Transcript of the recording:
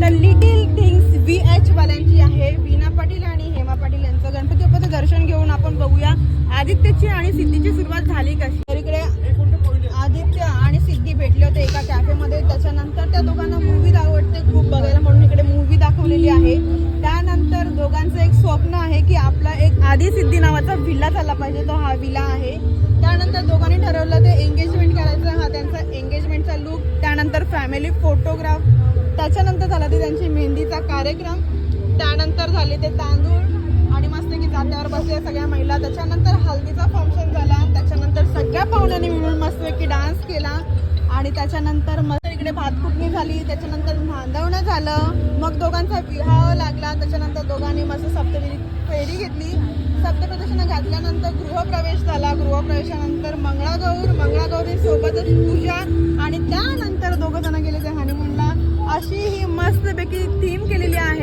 तर little things VH वाल्यांची आहे. वीणा पाटील आणि हेमा पाटील यांचं गणपती बाप्पाचं दर्शन घेऊन आपण बघूया आदित्यची आणि सिद्धीची सुरुवात झाली कशी. तर इकडे आदित्य आणि सिद्धी भेटले होते एका कॅफेमध्ये. त्याच्यानंतर त्या दोघांना मूवी आवडते खूप बघायला म्हणून इकडे मूवी दाखवलेली आहे. त्यानंतर दोघांचं एक स्वप्न आहे की आपला एक आदि सिद्धी नावाचा विला झाला पाहिजे, तो हा विला आहे. त्यानंतर दोघांनी ठरवलं ते एंगेजमेंट करायचं, हा त्यांचा एंगेजमेंटचा लुक. त्यानंतर फॅमिली फोटोग्राफ, त्याच्यानंतर झाला ते त्यांची मेहंदीचा कार्यक्रम. त्यानंतर झाले ते तांदूळ आणि मस्त की जात्यावर बसले सगळ्या महिला. त्याच्यानंतर हल्दीचा फंक्शन झाला. त्याच्यानंतर सगळ्या पाहुण्यांनी मिळून मस्तपैकी डान्स केला आणि त्याच्यानंतर मस्त इकडे भातकुटणी झाली. त्याच्यानंतर नांदवणं झालं. मग दोघांचा विवाह लागला. त्याच्यानंतर दोघांनी मस्त फेरी घेतली. सप्तप्रदर्शन घातल्यानंतर गृहप्रवेश झाला. गृहप्रवेशानंतर मंगळागौरी सोबतच पूजा आणि त्यानंतर दोघं जण गेले ते हनीमूनला. अशी ही मस्तपैकी थीम केलेली आहे.